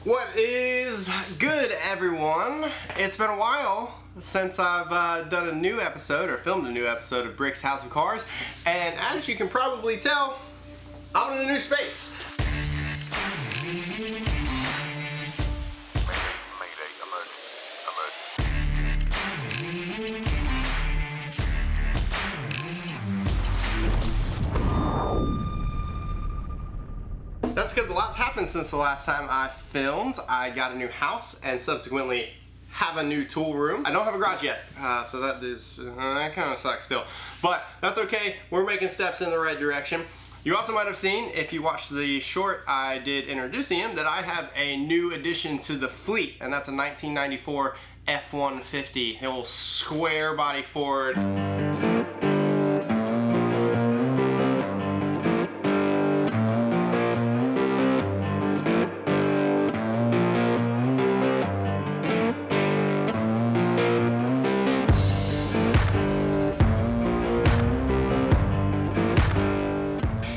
What is good, everyone? It's been a while since I've done a new episode or filmed a new episode of Brick's House of Cars, and as you can probably tell, I'm in a new space. That's because a lot's happened since the last time I filmed. I got a new house and subsequently have a new tool room. I don't have a garage yet, so that kind of sucks still. But that's okay, we're making steps in the right direction. You also might have seen, if you watched the short I did introducing him, that I have a new addition to the fleet, and that's a 1994 F-150. It will square body Ford.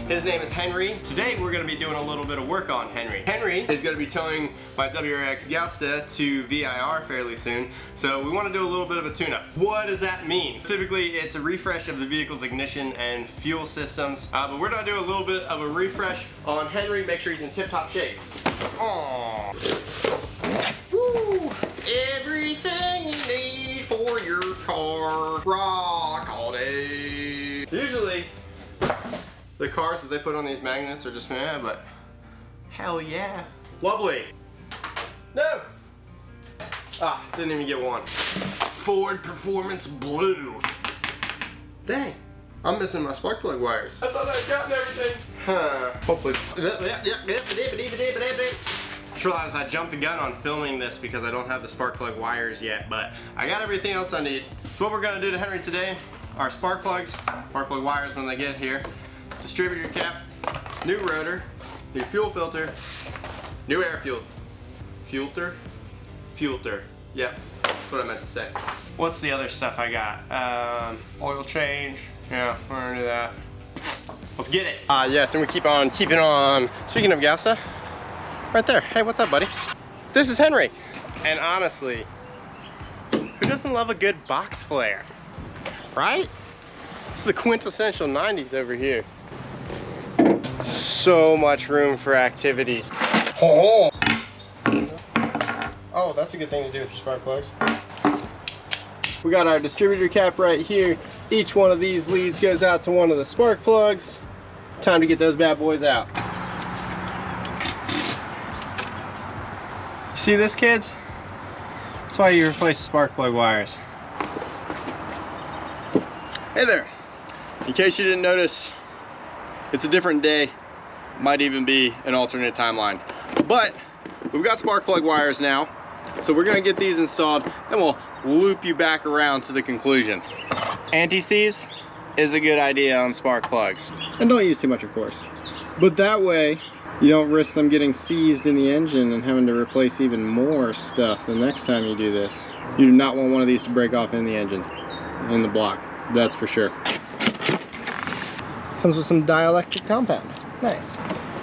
His name is Henry. Today we're going to be doing a little bit of work on Henry. Henry is going to be towing my WRX Gausta to VIR fairly soon, so we want to do a little bit of a tune-up. What does that mean? Typically it's a refresh of the vehicle's ignition and fuel systems, but we're going to do a little bit of a refresh on Henry, make sure he's in tip-top shape. Aww. Woo! Everything you need for your car. Rock all day. Usually the cars that they put on these magnets are just meh, but hell yeah. Lovely. No! Ah, didn't even get one. Ford Performance Blue. Dang, I'm missing my spark plug wires. I thought I'd gotten everything. Huh, hopefully. Just realized I jumped the gun on filming this because I don't have the spark plug wires yet, but I got everything else I need. So what we're gonna do to Henry today are spark plugs, spark plug wires when they get here, distributor cap, new rotor, new fuel filter, new air filter, yep, that's what I meant to say. What's the other stuff I got? Oil change, yeah, we're gonna do that. Let's get it. Yes, and we keep on keeping on. Speaking of Gausta, right there, hey, what's up, buddy? This is Henry, and honestly, who doesn't love a good box flare, right? It's the quintessential 90s over here. So much room for activities. Oh, that's a good thing to do with your spark plugs. We got our distributor cap right here. Each one of these leads goes out to one of the spark plugs. Time to get those bad boys out. See this, kids? That's why you replace spark plug wires. Hey there. In case you didn't notice, it's a different day. Might even be an alternate timeline. But we've got spark plug wires now, so we're gonna get these installed and we'll loop you back around to the conclusion. Anti-seize is a good idea on spark plugs. And don't use too much, of course. But that way, you don't risk them getting seized in the engine and having to replace even more stuff the next time you do this. You do not want one of these to break off in the engine, in the block, that's for sure. Comes with some dielectric compound. Nice.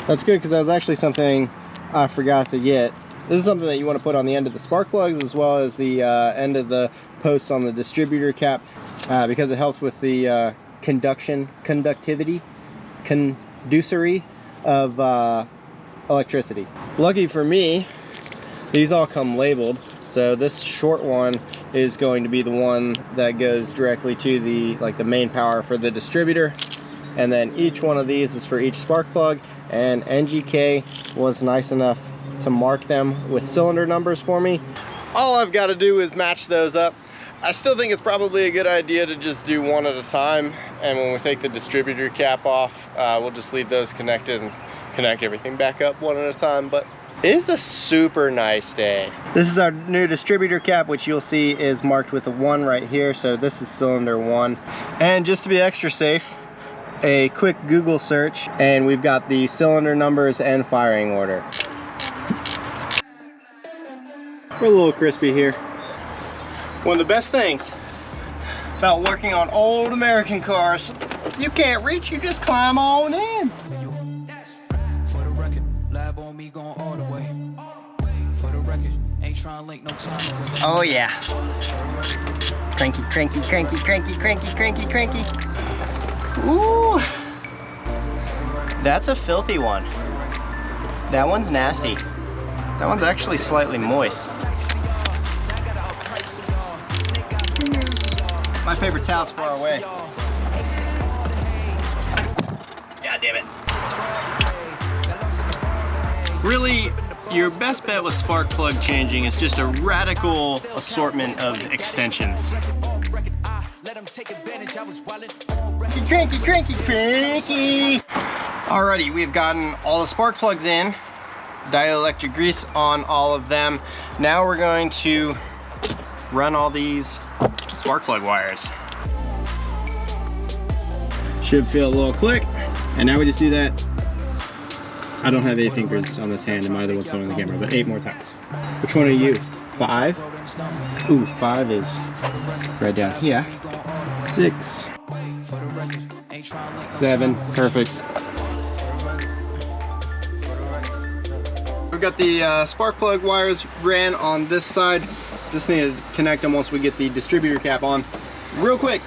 That's good because that was actually something I forgot to get. This is something that you want to put on the end of the spark plugs as well as the end of the posts on the distributor cap because it helps with the conductivity of electricity. Lucky for me, these all come labeled. So this short one is going to be the one that goes directly to the main power for the distributor. And then each one of these is for each spark plug, and NGK was nice enough to mark them with cylinder numbers for me. All I've got to do is match those up. I still think it's probably a good idea to just do one at a time, and when we take the distributor cap off, we'll just leave those connected and connect everything back up one at a time. But it is a super nice day. This is our new distributor cap, which you'll see is marked with a 1 right here, so this is cylinder 1. And just to be extra safe, a quick Google search, and we've got the cylinder numbers and firing order. We're a little crispy here. One of the best things about working on old American cars, you can't reach, you just climb on in. Oh yeah. Cranky, cranky, cranky, cranky, cranky, cranky, cranky. Ooh. That's a filthy one. That one's nasty. That one's actually slightly moist. My paper towel's far away. God damn it. Really, your best bet with spark plug changing is just a radical assortment of extensions. Cranky, cranky, cranky. Alrighty, we've gotten all the spark plugs in, dielectric grease on all of them. Now we're going to run all these spark plug wires. Should feel a little click, and now we just do that. I don't have 8 fingers on this hand, I'm either one's holding the camera, but 8 more times. Which one are you? 5? Ooh, 5 is right down here. 6, 7, perfect. We've got the spark plug wires ran on this side. Just need to connect them once we get the distributor cap on. Real quick,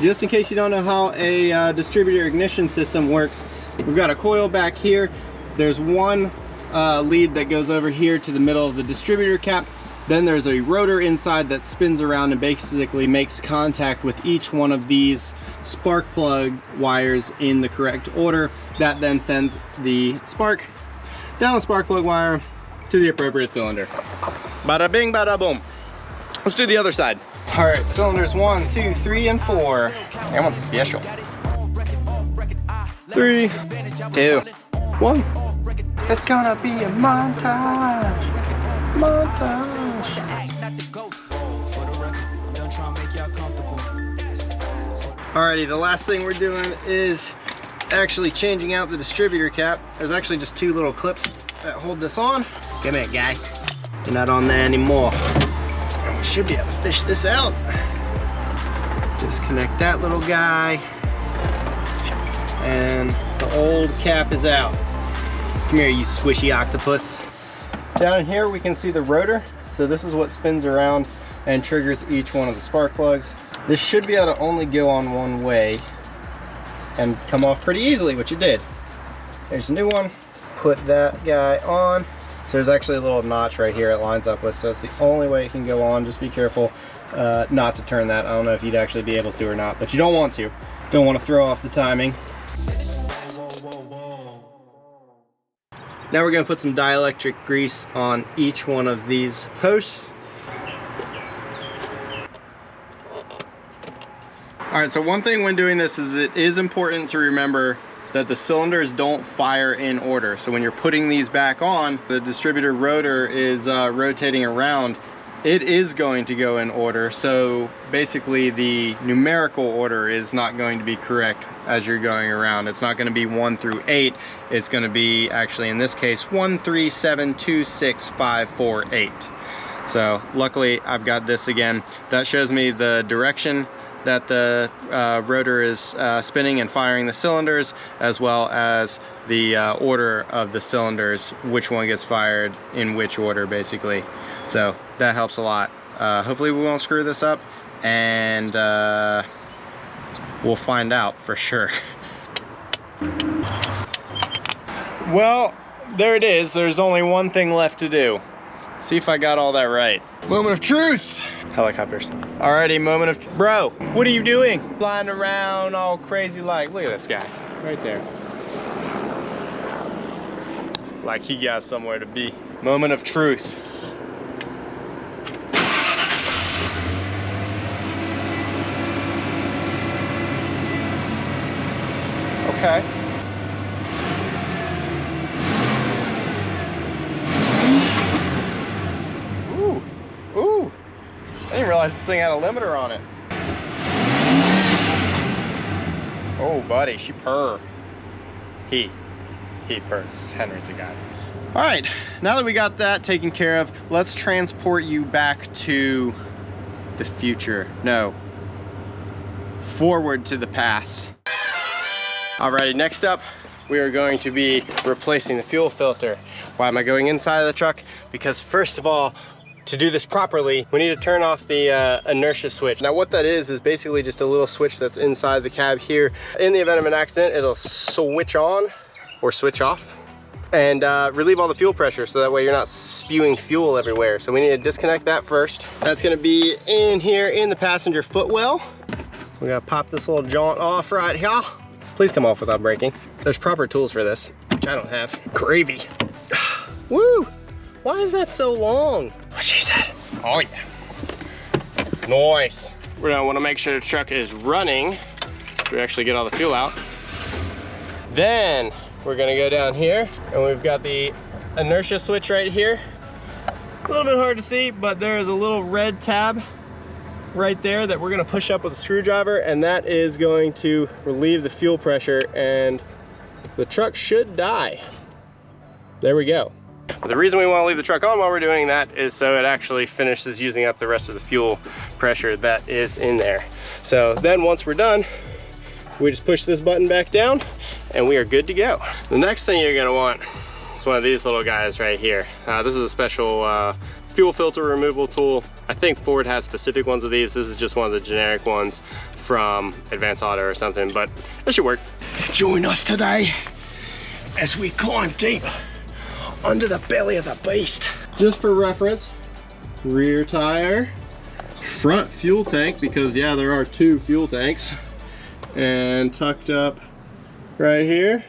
just in case you don't know how a distributor ignition system works, we've got a coil back here. There's one lead that goes over here to the middle of the distributor cap. Then there's a rotor inside that spins around and basically makes contact with each one of these spark plug wires in the correct order. That then sends the spark down the spark plug wire to the appropriate cylinder. Bada bing, bada boom. Let's do the other side. All right, cylinders 1, 2, 3, and 4. That one's special. 3, 2, 1. It's gonna be a montage. Montage. Alrighty, the last thing we're doing is actually changing out the distributor cap. There's actually just 2 little clips that hold this on. Come here, guy. You're not on there anymore. We should be able to fish this out. Disconnect that little guy. And the old cap is out. Come here, you squishy octopus. Down here we can see the rotor. So this is what spins around and triggers each one of the spark plugs. This should be able to only go on one way and come off pretty easily, which it did. There's a new one. Put that guy on. So there's actually a little notch right here it lines up with, so it's the only way it can go on. Just be careful not to turn that. I don't know if you'd actually be able to or not, but you don't want to. Don't want to throw off the timing. Now we're going to put some dielectric grease on each one of these posts. Alright, so one thing when doing this is it is important to remember that the cylinders don't fire in order. So when you're putting these back on, the distributor rotor is rotating around. It is going to go in order, so basically the numerical order is not going to be correct as you're going around. It's not going to be 1 through 8. It's going to be, actually in this case, 1, 3, 7, 2, 6, 5, 4, 8. So luckily I've got this again. That shows me the direction that the rotor is spinning and firing the cylinders, as well as the order of the cylinders, which one gets fired in which order basically. So that helps a lot. Hopefully we won't screw this up, and we'll find out for sure. Well, there it is. There's only one thing left to do. See if I got all that right. Moment of truth. Helicopters. Alrighty, moment of... Bro, what are you doing? Flying around all crazy like... Look at this guy. Right there. Like he got somewhere to be. Moment of truth. Okay. Ooh. Ooh. I didn't realize this thing had a limiter on it. Oh, buddy, she purr. He purrs. Henry's a guy. All right, now that we got that taken care of, let's transport you back to the future. No, forward to the past. Alrighty, next up, we are going to be replacing the fuel filter. Why am I going inside of the truck? Because first of all, to do this properly, we need to turn off the inertia switch. Now what that is basically just a little switch that's inside the cab here. In the event of an accident, it'll switch on or switch off and relieve all the fuel pressure, so that way you're not spewing fuel everywhere. So we need to disconnect that first. That's gonna be in here in the passenger footwell. We gotta pop this little jaunt off right here. Please come off without breaking. There's proper tools for this, which I don't have. Gravy. Woo! Why is that so long? What she said. Oh yeah. Nice. We're gonna wanna make sure the truck is running so we actually get all the fuel out. Then we're gonna go down here and we've got the inertia switch right here. A little bit hard to see, but there is a little red tab right there that we're gonna push up with a screwdriver, and that is going to relieve the fuel pressure and the truck should die. There we go. But the reason we want to leave the truck on while we're doing that is so it actually finishes using up the rest of the fuel pressure that is in there. So then once we're done, we just push this button back down and we are good to go. The next thing you're gonna want is one of these little guys right here. This is a special fuel filter removal tool. I think Ford has specific ones of these. This is just one of the generic ones from Advanced Auto or something, but it should work. Join us today as we climb deep under the belly of the beast. Just for reference, rear tire, front fuel tank, because yeah, there are two fuel tanks, and tucked up right here,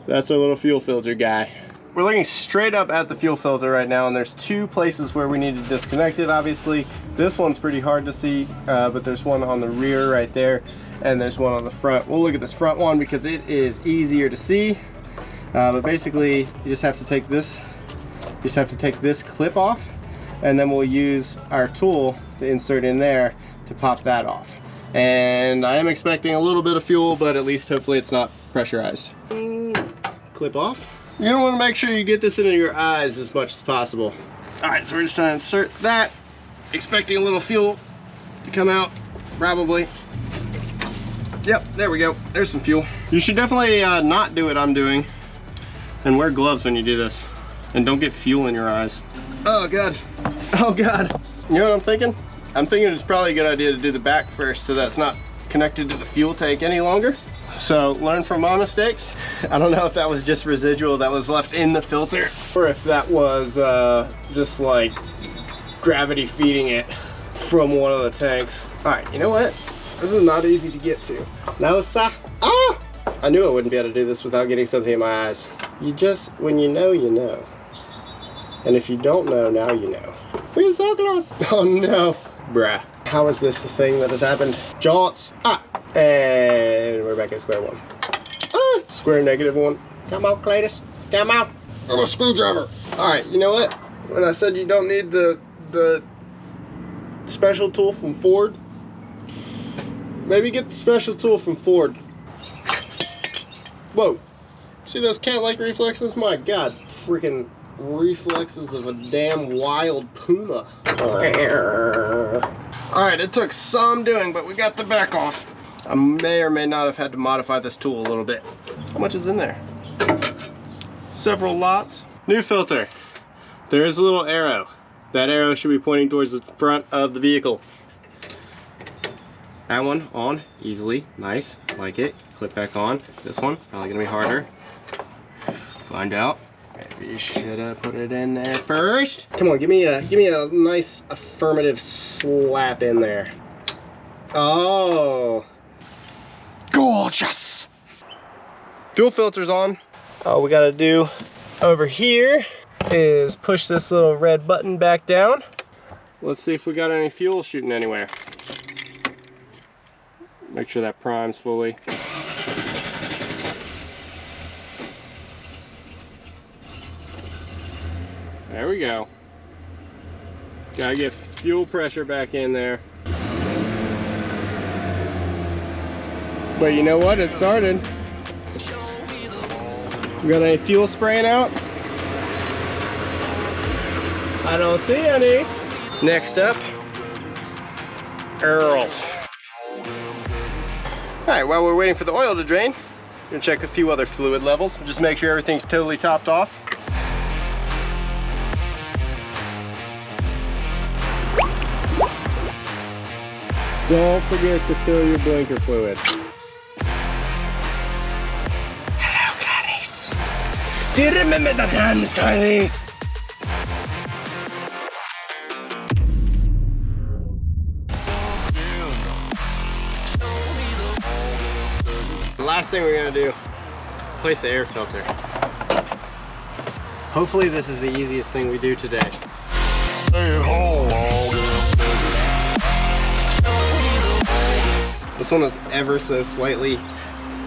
that's our little fuel filter guy. We're looking straight up at the fuel filter right now, and there's two places where we need to disconnect it, obviously. This one's pretty hard to see, but there's one on the rear right there, and there's one on the front. We'll look at this front one because it is easier to see. But basically, you just have to take this clip off, and then we'll use our tool to insert in there to pop that off. And I am expecting a little bit of fuel, but at least hopefully it's not pressurized. Clip off. You don't want to make sure you get this into your eyes as much as possible. All right, so we're just trying to insert that, expecting a little fuel to come out, probably. Yep, there we go. There's some fuel. You should definitely not do what I'm doing and wear gloves when you do this. And don't get fuel in your eyes. Oh God, oh God. You know what I'm thinking? I'm thinking it's probably a good idea to do the back first so that's not connected to the fuel tank any longer. So learn from my mistakes. I don't know if that was just residual that was left in the filter or if that was just like gravity feeding it from one of the tanks. All right, you know what? This is not easy to get to. Now, ah! I knew I wouldn't be able to do this without getting something in my eyes. You just, when you know, you know. And if you don't know, now you know. We're so close. Oh no. Bruh. How is this a thing that has happened? Jaunts. Ah. And we're back at square one. Ah. Square negative one. Come on, Cletus. Come on. I'm a screwdriver. All right, you know what? When I said you don't need the special tool from Ford, maybe get the special tool from Ford. Whoa. See those cat-like reflexes? My God. Freaking reflexes of a damn wild puma. Alright, it took some doing, but we got the back off. I may or may not have had to modify this tool a little bit. How much is in there? Several lots. New filter. There is a little arrow. That arrow should be pointing towards the front of the vehicle. That one on easily, nice, like it. Clip back on. This one probably gonna be harder. Find out. Maybe you should have put it in there first. Come on, give me a nice affirmative slap in there. Oh, gorgeous. Fuel filter's on. All we gotta do over here is push this little red button back down. Let's see if we got any fuel shooting anywhere. Make sure that primes fully. There we go. Gotta get fuel pressure back in there. But you know what? It started. We got any fuel spraying out? I don't see any. Next up, Earl. All right, while we're waiting for the oil to drain, Gonna check a few other fluid levels. Just make sure everything's totally topped off. Don't forget to fill your blinker fluid. Hello, Clarice. Do you remember the names, Clarice? The last thing we're gonna do, place the air filter. Hopefully this is the easiest thing we do today. This one is ever so slightly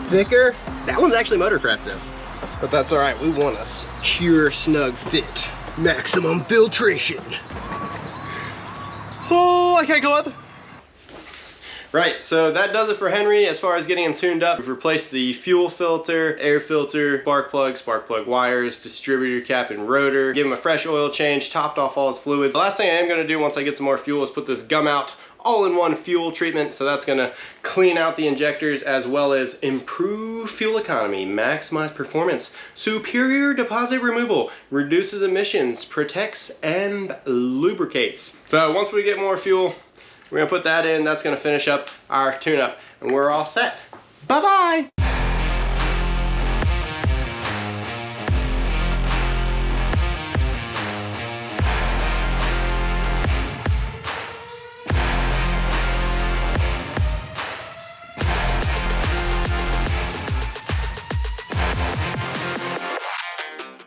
thicker. That one's actually Motorcraft though. But that's all right, we want a secure, snug fit. Maximum filtration. Oh, I can't go up. Right, so that does it for Henry as far as getting him tuned up. We've replaced the fuel filter, air filter, spark plug wires, distributor cap and rotor, give him a fresh oil change, topped off all his fluids. The last thing I am gonna do once I get some more fuel is put this gum out all-in-one fuel treatment. So that's gonna clean out the injectors as well as improve fuel economy, maximize performance, superior deposit removal, reduces emissions, protects and lubricates. So once we get more fuel, we're gonna put that in. That's gonna finish up our tune-up and we're all set. Bye-bye.